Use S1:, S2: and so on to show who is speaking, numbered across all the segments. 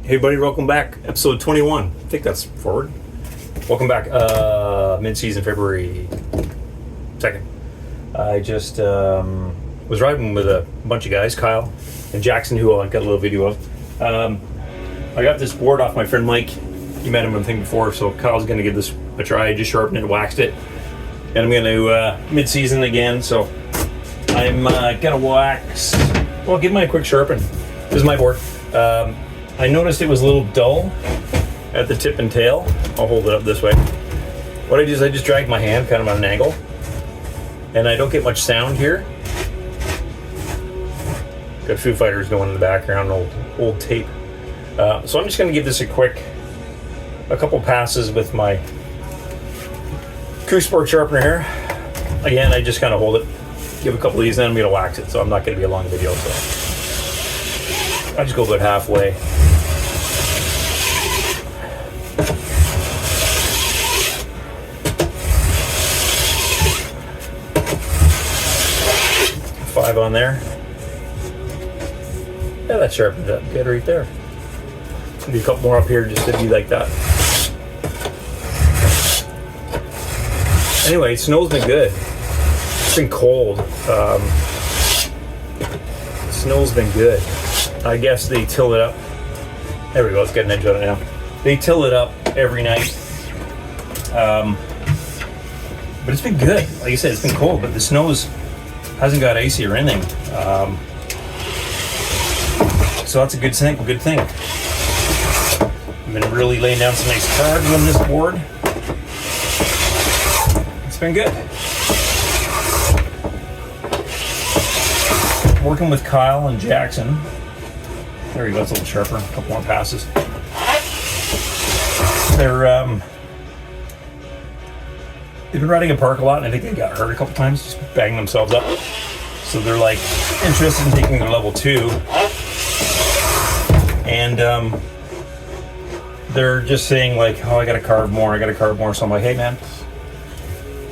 S1: Hey everybody, welcome back. Episode 21. I think that's forward. Welcome back. Mid-season, February 2nd. I just was riding with a bunch of guys, Kyle and Jackson, who I got a little video of. I got this board off my friend Mike. You met him on the thing before, so Kyle's going to give this a try. I just sharpened it, waxed it. And I'm going to mid-season again, so I'm going to wax. Well, give my a quick sharpen. This is my board. I noticed it was a little dull at the tip and tail. I'll hold it up this way. What I do is I just drag my hand kind of on an angle, and I don't get much sound here. Got Foo Fighters going in the background, old tape. So I'm just going to give this a couple passes with my Crew Sport sharpener here. Again, I just kind of hold it, give a couple of these, then I'm going to wax it. So I'm not going to be a long video. So I just go about halfway. Five on there. Yeah, that sharpened it up good right there. Do a couple more up here just to be like that. Anyway, snow's been good. It's been cold. Snow's been good. I guess they till it up. There we go, let's get an edge on it now. They till it up every night. But it's been good. Like I said, it's been cold, but the snow's hasn't got icy or anything. So that's a good thing. I've been really laying down some nice carbs on this board. It's been good. Working with Kyle and Jackson. There you go, it's a little sharper. A couple more passes. They've been riding a park a lot, and I think they got hurt a couple times, just banging themselves up. So they're like interested in taking their level 2, and they're just saying like, "Oh, I got to carve more. So I'm like, "Hey, man,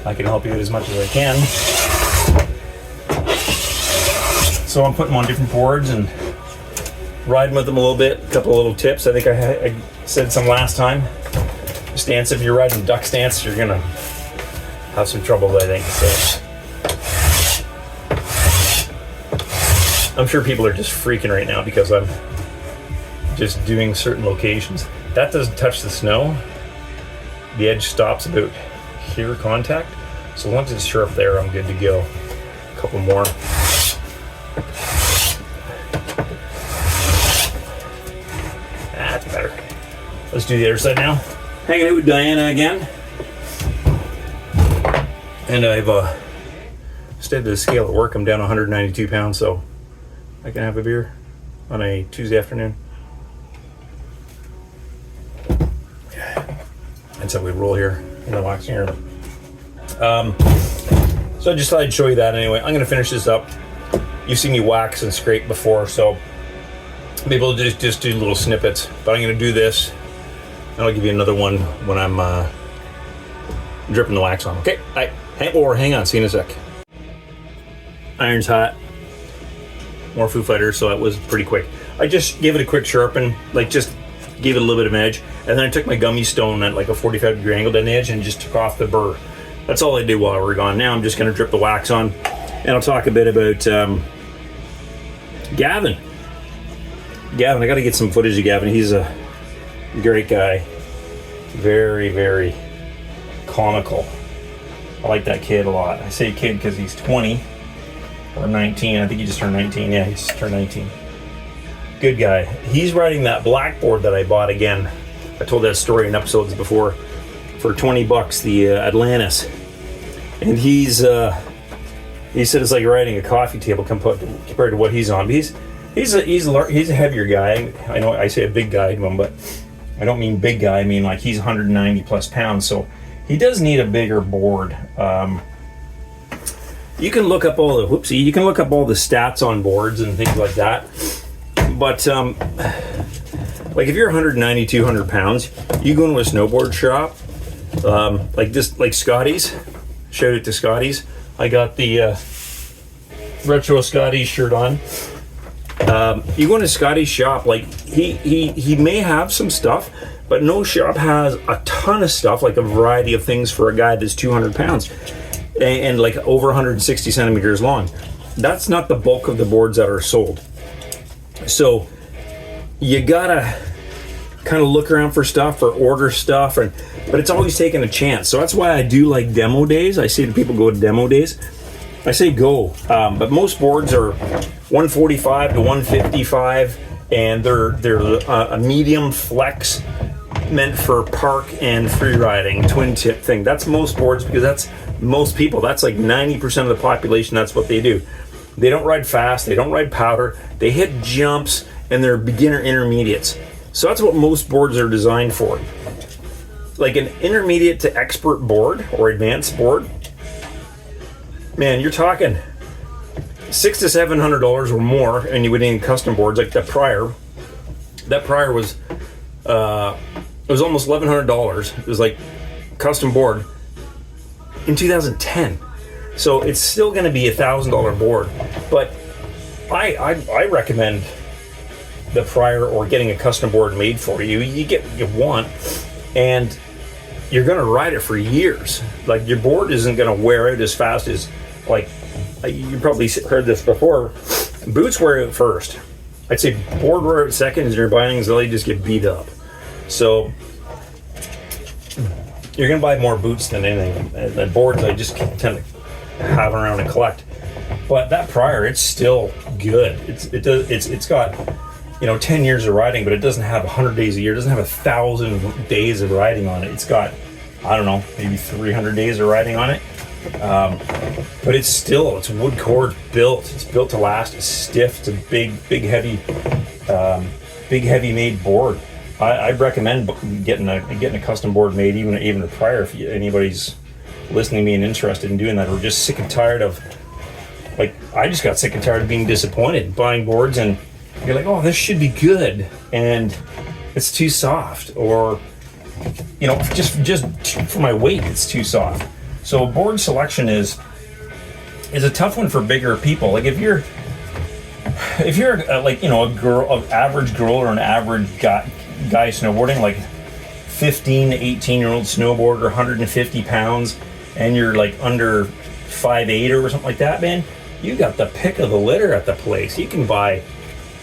S1: I can help you as much as I can." So I'm putting them on different boards and riding with them a little bit. A couple of little tips. I think I said some last time. Stance, if you're riding duck stance, you're gonna have some trouble, I think. So I'm sure people are just freaking right now because I'm just doing certain locations. That doesn't touch the snow. The edge stops about here, contact. So once it's sharp there, I'm good to go. A couple more. That's better. Let's do the other side now. Hanging out with Diana again. And I've stayed to the scale at work. I'm down 192 pounds, so I can have a beer on a Tuesday afternoon. That's how we roll here in the waxing room. So I just thought I'd show you that anyway. I'm going to finish this up. You've seen me wax and scrape before, so maybe we'll just do little snippets. But I'm going to do this, and I'll give you another one when I'm dripping the wax on. Okay, hang on, see you in a sec. Iron's hot. More Foo Fighters, so that was pretty quick. I just gave it a quick sharpen, like just gave it a little bit of an edge, and then I took my gummy stone at like a 45-degree angle down the edge and just took off the burr. That's all I did while we were gone. Now I'm just going to drip the wax on, and I'll talk a bit about Gavin. I got to get some footage of Gavin. He's a great guy. Very, very comical. I like that kid a lot. I say kid because he's 20 or 19. I think he just turned 19. Yeah, he just turned 19. Good guy. He's riding that blackboard that I bought again. I told that story in episodes before for $20, the Atlantis. And he said it's like riding a coffee table compared to what he's on. But he's a heavier guy. I know I say a big guy to him, but I don't mean big guy. I mean like he's 190 plus pounds. So he does need a bigger board. You can look up all the stats on boards and things like that. But like if you're 190, 200 pounds, you go into a snowboard shop, like Scotty's. Shout out to Scotty's. I got the retro Scotty's shirt on. You go into Scotty's shop, like he may have some stuff, but no shop has a ton of stuff, like a variety of things for a guy that's 200 pounds and like over 160 centimeters long. That's not the bulk of the boards that are sold. So you gotta kind of look around for stuff or order stuff, but it's always taking a chance. So that's why I do like demo days. I say to people, go to demo days. I say go, but most boards are 145 to 155, and they're a medium flex, meant for park and free riding, twin tip thing. That's most boards, because that's most people. That's like 90% of the population. That's what they do. They don't ride fast. They don't ride powder. They hit jumps, and they're beginner intermediates. So that's what most boards are designed for. Like an intermediate to expert board or advanced board, man, you're talking $600 to $700 or more, and you would need custom boards like that Prior. That Prior was it was almost $1,100. It was like custom board in 2010. So it's still going to be $1,000 board, but I recommend the Prior or getting a custom board made for you. You get what you want, and you're going to ride it for years. Like, your board isn't going to wear out as fast as, like, you probably heard this before, boots wear out first. I'd say board wear out second, and your bindings, they just get beat up. So you're going to buy more boots than anything. And boards I just tend to have around and collect. But that Prior, it's still good. It's got 10 years of riding, but it doesn't have 100 days a year. It doesn't have 1,000 days of riding on it. It's got, I don't know, maybe 300 days of riding on it. But it's wood core built. It's built to last. It's stiff. It's a big heavy made board. I'd recommend getting a custom board made, even a Prior, if anybody's listening to me and interested in doing that, or just sick and tired of, like, I just got sick and tired of being disappointed buying boards and you're like, oh, this should be good, and it's too soft, or just for my weight, it's too soft. So board selection is a tough one for bigger people. Like, if you're an average girl or an average guy snowboarding, like 15 to 18-year-old snowboarder, 150 pounds, and you're like under 5'8" or something like that, man, you got the pick of the litter at the place. You can buy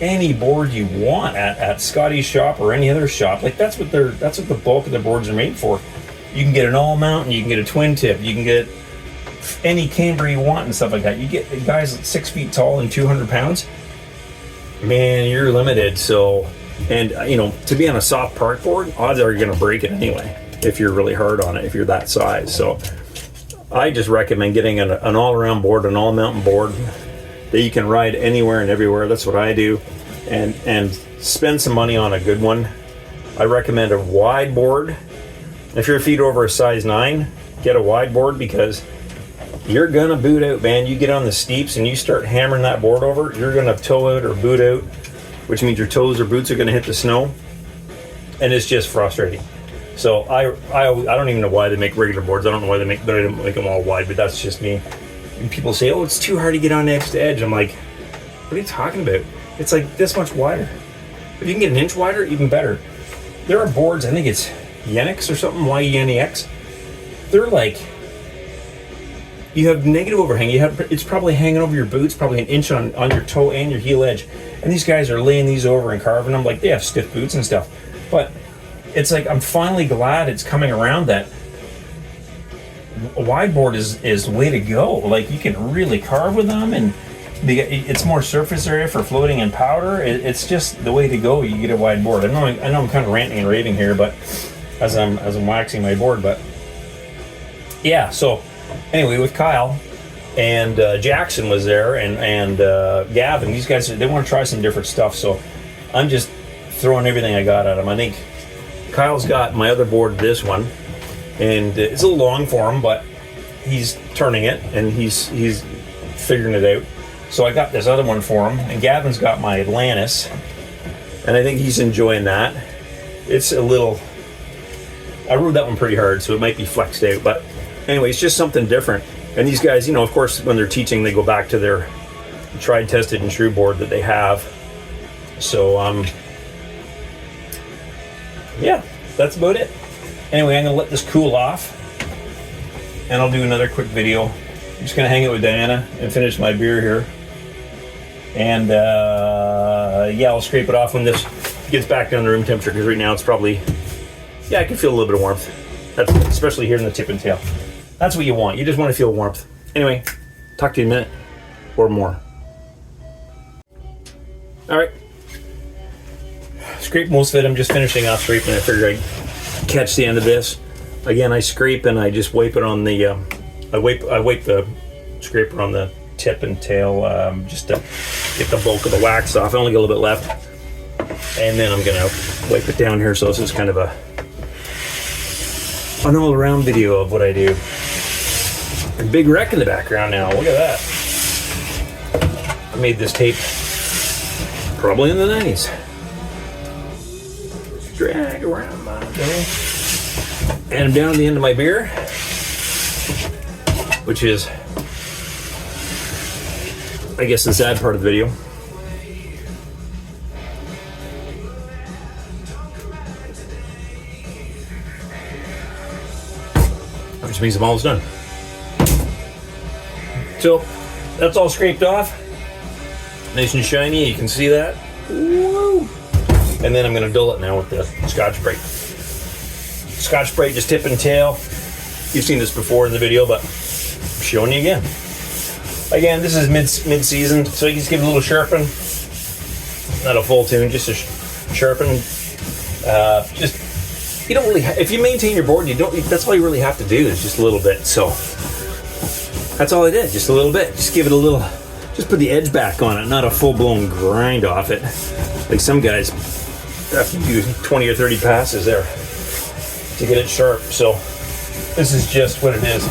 S1: any board you want at Scotty's shop or any other shop. Like, that's what the bulk of the boards are made for. You can get an all mountain, you can get a twin tip, you can get any camber you want and stuff like that. You get guys 6 feet tall and 200 pounds, man, you're limited. So, and to be on a soft park board, odds are you're going to break it anyway if you're really hard on it, if you're that size. So I just recommend getting an all-around board, an all-mountain board that you can ride anywhere and everywhere. That's what I do, and spend some money on a good one. I recommend a wide board. If your feet are over a size 9, get a wide board, because you're gonna boot out, man. You get on the steeps and you start hammering that board over, you're gonna toe out or boot out, which means your toes or boots are gonna hit the snow, and it's just frustrating. So I don't even know why they make regular boards. I don't know why they make them all wide, but that's just me. And people say, oh, it's too hard to get on edge to edge. I'm like, what are you talking about? It's like this much wider. If you can get an inch wider, even better. There are boards, I think it's Yenix or something, Y-E-N-E-X. They're like, you have negative overhang. It's probably hanging over your boots, probably an inch on your toe and your heel edge. And these guys are laying these over and carving them. Like, they have stiff boots and stuff. But it's like, I'm finally glad it's coming around that a wide board is the way to go. Like, you can really carve with them, and it's more surface area for floating and powder. It's just the way to go. You get a wide board. I know I'm kind of ranting and raving here, but as I'm waxing my board, but yeah. So anyway, with Kyle and Jackson was there, and Gavin, these guys, they want to try some different stuff. So I'm just throwing everything I got at them. I think Kyle's got my other board, this one, and it's a little long for him, but he's turning it and he's figuring it out. So I got this other one for him, and Gavin's got my Atlantis, and I think he's enjoying that. It's a little, I rode that one pretty hard, so it might be flexed out, but anyway, it's just something different. And these guys, of course, when they're teaching, they go back to their tried, tested, and true board that they have. So yeah, that's about it. Anyway, I'm gonna let this cool off, and I'll do another quick video. I'm just gonna hang out with Diana and finish my beer here, and yeah, I'll scrape it off when this gets back down to room temperature, because right now it's probably, yeah, I can feel a little bit of warmth. That's especially here in the tip and tail. That's what you want. You just want to feel warmth. Anyway, talk to you in a minute or more. All right. Scrape most of it. I'm just finishing off scraping. I figured I'd catch the end of this. Again, I scrape and I just wipe it on the, I wipe the scraper on the tip and tail just to get the bulk of the wax off. I only got a little bit left. And then I'm gonna wipe it down here. So this is kind of an all around video of what I do. A big wreck in the background now. Look at that. I made this tape probably in the 90s. Drag around my day. And I'm down to the end of my beer, which is, I guess, the sad part of the video. Which means I'm almost done. So that's all scraped off. Nice and shiny, you can see that. Woo! And then I'm gonna dull it now with the Scotch-Brite. Scotch-Brite, just tip and tail. You've seen this before in the video, but I'm showing you again. Again, this is mid-season, so you just give it a little sharpen. Not a full tune, just a sharpen. Just, you don't really, if you maintain your board, you don't, that's all you really have to do is just a little bit. So that's all I did, just a little bit. Just give it a little, just put the edge back on it, not a full-blown grind off it. Like some guys have to do 20 or 30 passes there to get it sharp. So this is just what it is.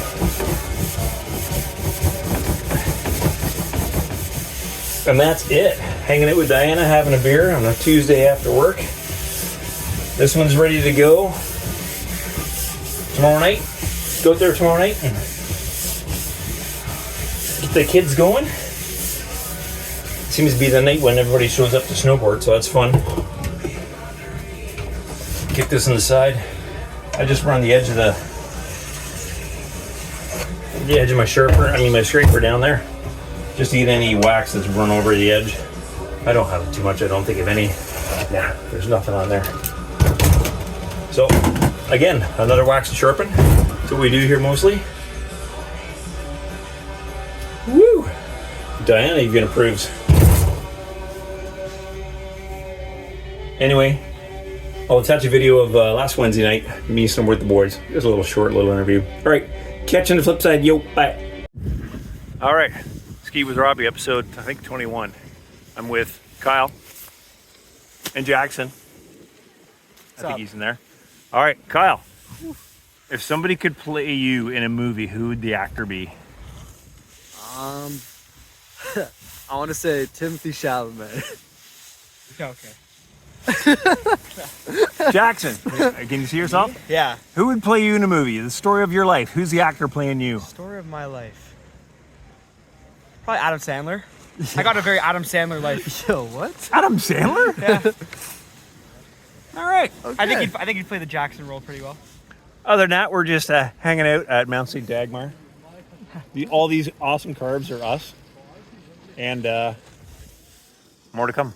S1: And that's it. Hanging out with Diana, having a beer on a Tuesday after work. This one's ready to go tomorrow night. Go out there tomorrow night and get the kids going. Seems to be the night when everybody shows up to snowboard, so that's fun. Kick this on the side. I just run the edge of my my scraper down there, just to get any wax that's run over the edge. I don't have too much. I don't think of any. Nah, there's nothing on there. So, again, another wax and sharpen. That's what we do here mostly. Woo! Diana even approves. Anyway, I'll attach a video of last Wednesday night, me somewhere with the boys. It was a little short, little interview. All right, catch you on the flip side. Yo, bye. All right, Ski with Robbie, episode, I think, 21. I'm with Kyle and Jackson. I think he's in there. All right, Kyle, if somebody could play you in a movie, who would the actor be?
S2: I want to say Timothy Chalamet.
S3: Okay.
S1: Jackson, can you see yourself?
S3: Yeah.
S1: Who would play you in a movie? The story of your life. Who's the actor playing you?
S3: Story of my life. Probably Adam Sandler. I got a very Adam Sandler life.
S2: Yo, what?
S1: Adam Sandler?
S3: Yeah.
S1: All right.
S3: Okay. I think he'd play the Jackson role pretty well.
S1: Other than that, we're just hanging out at Mount St. Dagmar. All these awesome carbs are us. And more to come.